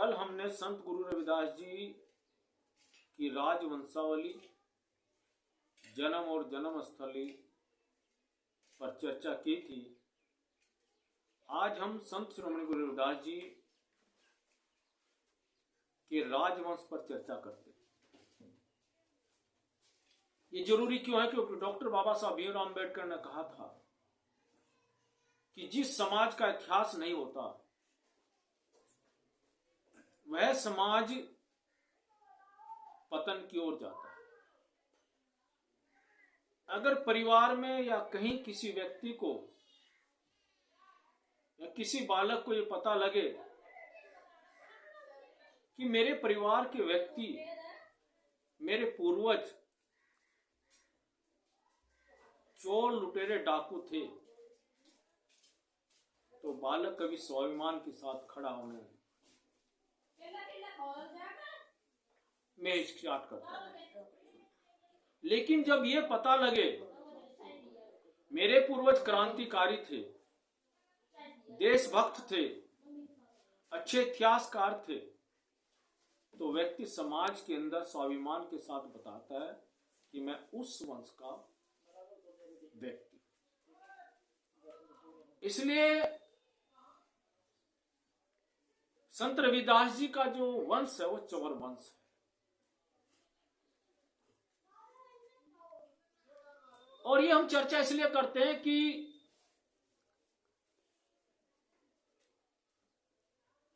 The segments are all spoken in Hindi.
कल हमने संत गुरु रविदास जी की राजवंशावली, जन्म और जन्म स्थली पर चर्चा की थी। आज हम संत श्रोमणी गुरु रविदास जी के राजवंश पर चर्चा करते हैं। ये जरूरी क्यों है? क्योंकि डॉक्टर बाबा साहब भीमराव अम्बेडकर ने कहा था कि जिस समाज का इतिहास नहीं होता वह समाज पतन की ओर जाता है। अगर परिवार में या कहीं किसी व्यक्ति को या किसी बालक को ये पता लगे कि मेरे परिवार के व्यक्ति, मेरे पूर्वज चोर लुटेरे डाकू थे, तो बालक कभी स्वाभिमान के साथ खड़ा होने में स्टार्ट करता है। लेकिन जब ये पता लगे मेरे पूर्वज क्रांतिकारी थे, देशभक्त थे, अच्छे इतिहासकार थे, तो व्यक्ति समाज के अंदर स्वाभिमान के साथ बताता है कि मैं उस वंश का व्यक्ति। इसलिए संत रविदास जी का जो वंश है वो चौर वंश है। और ये हम चर्चा इसलिए करते हैं कि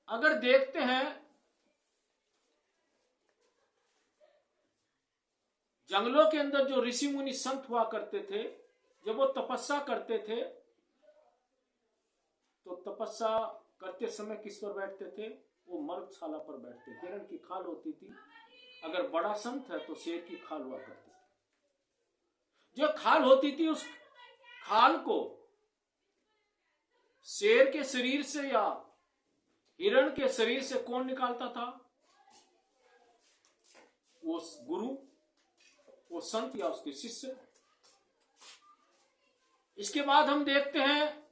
अगर देखते हैं जंगलों के अंदर जो ऋषि मुनि संत हुआ करते थे, जब वो तपस्या करते थे तो तपस्या करते समय किस पर बैठते थे? वो मर्गशाला पर बैठते। हिरण की खाल होती थी, अगर बड़ा संत है तो शेर की खाल हुआ करती थी। जो खाल होती थी उस खाल को शेर के शरीर से या हिरण के शरीर से कौन निकालता था? वो गुरु, वो संत या उसके शिष्य। इसके बाद हम देखते हैं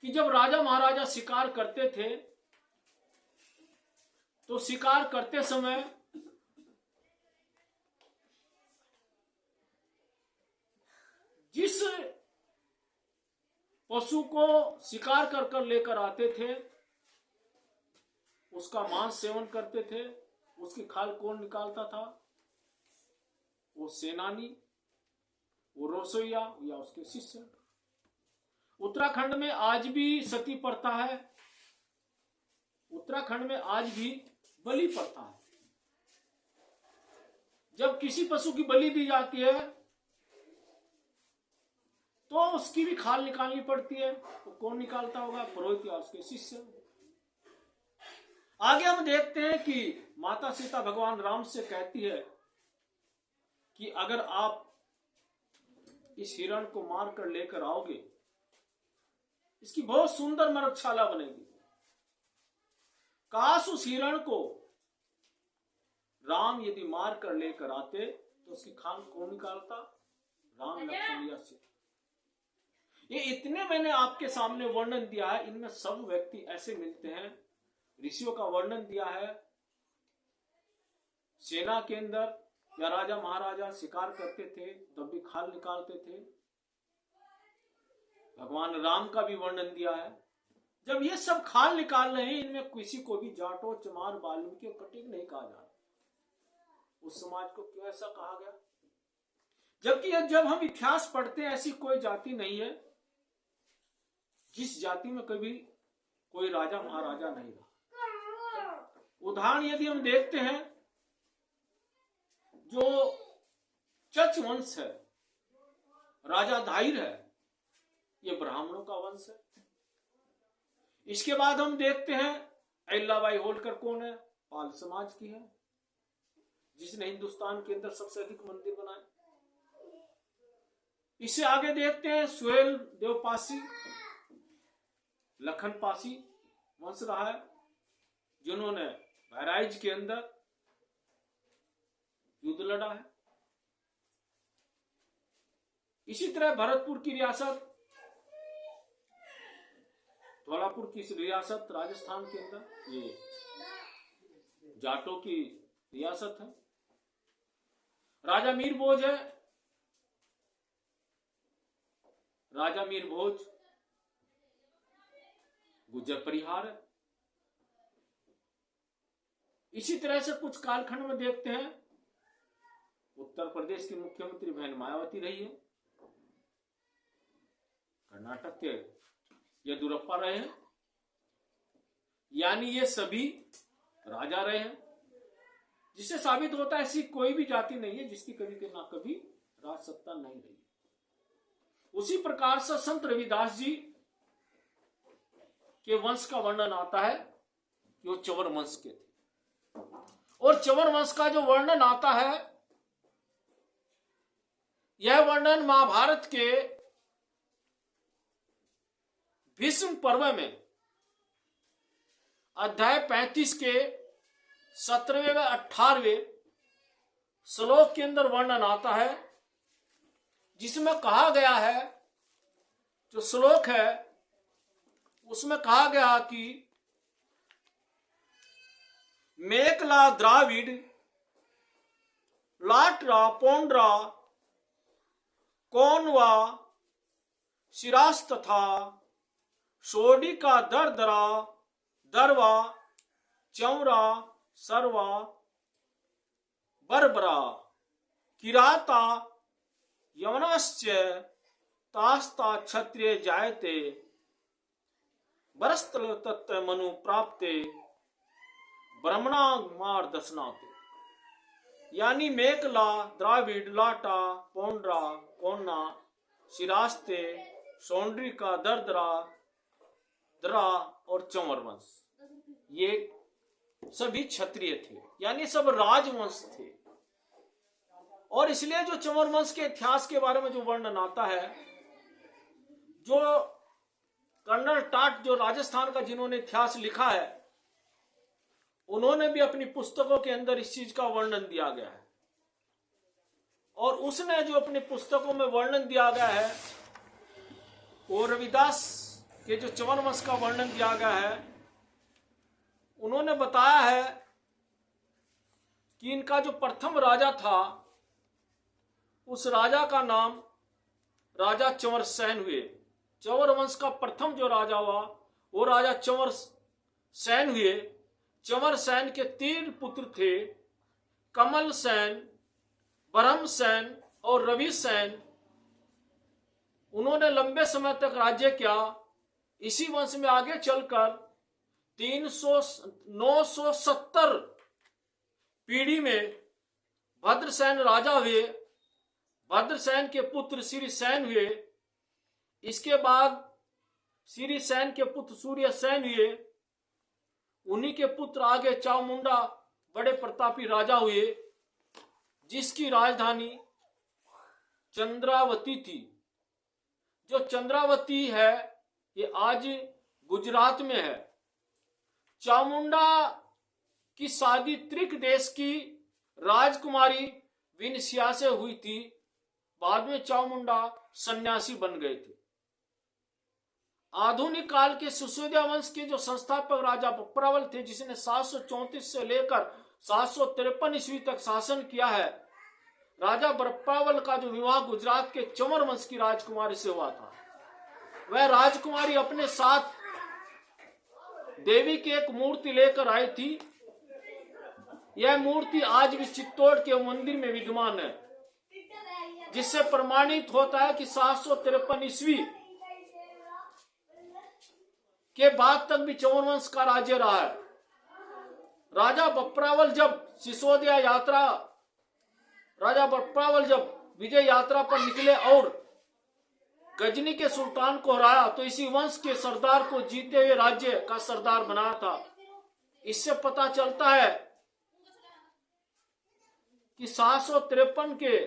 कि जब राजा महाराजा शिकार करते थे तो शिकार करते समय जिस पशु को शिकार कर कर लेकर आते थे उसका मांस सेवन करते थे। उसकी खाल कौन निकालता था? वो सेनानी, वो रसोइया या उसके शिष्य। उत्तराखंड में आज भी सती प्रथा है, उत्तराखंड में आज भी बलि प्रथा है। जब किसी पशु की बलि दी जाती है तो उसकी भी खाल निकालनी पड़ती है। तो कौन निकालता होगा? पुरोहित या उसके शिष्य। आगे हम देखते हैं कि माता सीता भगवान राम से कहती है कि अगर आप इस हिरण को मार कर लेकर आओगे, इसकी बहुत सुंदर मृगशाला बनेगी। काश उस हिरण को राम यदि मार कर लेकर आते तो उसकी खाल कौन निकालता? राम लक्ष्मण या सीता। ये इतने मैंने आपके सामने वर्णन दिया है, इनमें सब व्यक्ति ऐसे मिलते हैं। ऋषियों का वर्णन दिया है। सेना के अंदर या राजा महाराजा शिकार करते थे तब भी खाल निकालते थे। भगवान राम का भी वर्णन दिया है। जब ये सब खाल निकाल रहे हैं, इनमें किसी को भी जाटो, चमार, वाल्मीकि और कटिक नहीं कहा जा रहा। उस समाज को क्यों ऐसा कहा गया? जबकि जब हम इतिहास पढ़ते हैं ऐसी कोई जाति नहीं है जिस जाति में कभी कोई राजा महाराजा नहीं रहा। उदाहरण यदि हम देखते हैं, जो चच वंश है, राजा धाइर है, ये ब्राह्मणों का वंश है। इसके बाद हम देखते हैं अहिल्याबाई होलकर कौन है? पाल समाज की है, जिसने हिंदुस्तान के अंदर सबसे अधिक मंदिर बनाए। इससे आगे देखते हैं सुहेल देव पासी, लखन पासी वंश रहा है, जिन्होंने बहराइच के अंदर युद्ध लड़ा है। इसी तरह भरतपुर की रियासत धौलापुर की रियासत राजस्थान के अंदर ये जाटों की रियासत है। राजा मीर भोज है, राजा मीर भोज गुज्जर परिहार है। इसी तरह से कुछ कालखंड में देखते हैं, उत्तर प्रदेश की मुख्यमंत्री बहन मायावती रही है, कर्नाटक के येदुरप्पा रहे हैं, यानी ये सभी राजा रहे हैं, जिससे साबित होता है ऐसी कोई भी जाति नहीं है जिसकी कभी के ना कभी राज सत्ता नहीं रही। उसी प्रकार से संत रविदास जी के वंश का वर्णन आता है कि वो चंवर वंश के थे, और चंवर वंश का जो वर्णन आता है, यह वर्णन महाभारत के भीष्म पर्व में अध्याय 35 के 17वें व 18वें श्लोक के अंदर वर्णन आता है, जिसमें कहा गया है, जो श्लोक है उसमें कहा गया कि मेकला द्राविड लाटरा पोंड्रा कौनवा शिरास तथा सोडी का दरदरा दरवा चौरा सरवा बरबरा किराता यवनश्च तास्ता क्षत्रिय जायते बरस्तल तत्व मनु प्राप्ते ब्रह्मणा मार दसनाते। यानी मेकला द्राविड लाटा पोंड्रा कोन्ना शिरास्ते सोंड्री का दरदरा दरा और चंवर वंश, ये सभी क्षत्रिय थे, यानी सब राजवंश थे। और इसलिए जो चंवर वंश के इतिहास के बारे में जो वर्णन आता है, जो कर्नल टाट जो राजस्थान का जिन्होंने इतिहास लिखा है, उन्होंने भी अपनी पुस्तकों के अंदर इस चीज का वर्णन दिया गया है। और उसने जो अपनी पुस्तकों में वर्णन दिया गया है, वो रविदास के जो चंवर वंश का वर्णन दिया गया है, उन्होंने बताया है कि इनका जो प्रथम राजा था, उस राजा का नाम राजा चंवर सेन हुए। चंवर वंश का प्रथम जो राजा हुआ वो राजा चंवर सेन हुए। चंवर सेन के 3 पुत्र थे, कमल सेन, ब्रह्म सेन और रवि सेन। उन्होंने लंबे समय तक राज्य किया। इसी वंश में आगे चलकर 970 पीढ़ी में भद्रसेन राजा हुए। भद्रसेन के पुत्र श्री सेन हुए। इसके बाद श्री सेन के पुत्र सूर्य सेन हुए। उन्हीं के पुत्र आगे चामुंडा बड़े प्रतापी राजा हुए, जिसकी राजधानी चंद्रावती थी। जो चंद्रावती है ये आज गुजरात में है। चामुंडा की शादी त्रिक देश की राजकुमारी विनसिया से हुई थी। बाद में चामुंडा सन्यासी बन गए थे। आधुनिक काल के सिसोदिया वंश के जो संस्थापक राजा बप्रावल थे, जिसने 734 से लेकर 753 ईस्वी तक शासन किया है। राजा बप्रावल का जो विवाह गुजरात के चंवर वंश की राजकुमारी से हुआ था। वह राजकुमारी अपने साथ देवी की एक मूर्ति लेकर आई थी। यह मूर्ति आज भी चित्तौड़ के मंदिर में विद्यमान है, जिससे प्रमाणित होता है कि 753 ईस्वी के बाद तक भी चंवर वंश का राज्य रहा है। राजा बप्रावल जब सिसोदिया यात्रा, राजा बप्रावल जब विजय यात्रा पर निकले और गजनी के सुल्तान को हराया, तो इसी वंश के सरदार को जीते हुए राज्य का सरदार बनाया था। इससे पता चलता है कि 753 के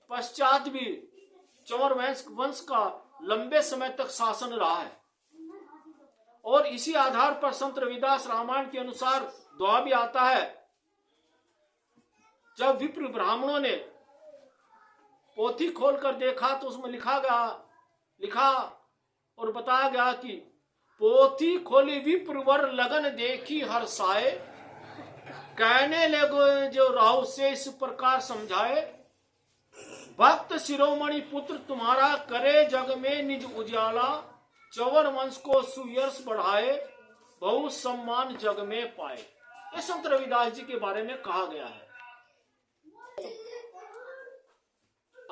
पश्चात भी चंवर वंश का लंबे समय तक शासन रहा है। और इसी आधार पर संत रविदास रामायण के अनुसार दुआ भी आता है। जब विप्र ब्राह्मणों ने पोथी खोलकर देखा तो उसमें लिखा और बताया गया कि पोथी खोली विप्रवर लगन देखी हर्षाए, कहने लगे जो राहु से इस प्रकार समझाए, भक्त शिरोमणि पुत्र तुम्हारा करे जग में निज उजाला, चौवन वंश को सुयश बढ़ाए, बहु सम्मान जग में पाए। ये संत रविदास जी के बारे में कहा गया है।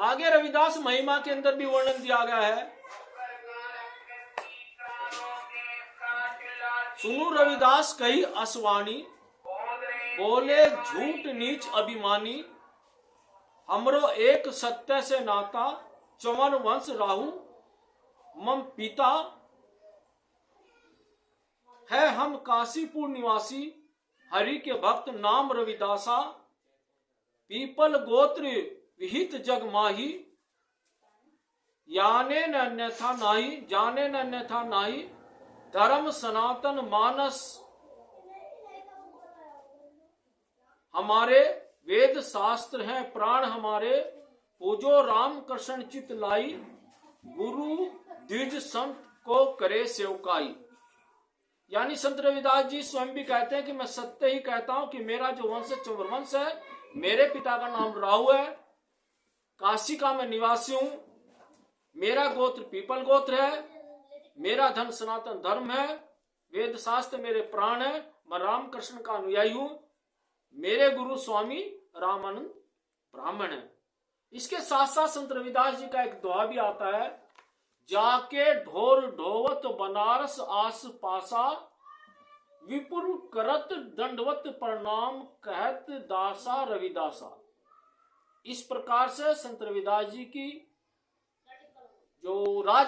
आगे रविदास महिमा के अंदर भी वर्णन दिया गया है। सुनु रविदास कही असवाणी, बोले झूठ नीच अभिमानी, हमरो एक सत्य से नाता, चौवन वंश राहु मम पिता, है हम काशीपुर निवासी, हरि के भक्त नाम रविदासा, पीपल गोत्र विहित जग माही, याने न अन्यथा नाही, जाने न अन्यथा नाही, धर्म सनातन मानस हमारे, वेद शास्त्र हैं प्राण हमारे, पूजो राम कृष्ण चित लाई, गुरु द्विज संत को करे सेवकाई। यानी संत रविदास जी स्वयं भी कहते हैं कि मैं सत्य ही कहता हूं कि मेरा जो वंश चौवन वंश है, मेरे पिता का नाम राहु है, काशी का मैं निवासी हूं, मेरा गोत्र पीपल गोत्र है, मेरा धर्म सनातन धर्म है, वेद शास्त्र मेरे प्राण है, मैं राम कृष्ण का अनुयायी हूं, मेरे गुरु स्वामी रामानंद ब्राह्मण है। इसके साथ साथ संत रविदास जी का एक दोहा भी आता है, जाके ढोर ढोवत बनारस आस पासा, विपुर करत दंडवत प्रणाम कहत दासा रविदासा। इस प्रकार से संत रविदास जी की जो राज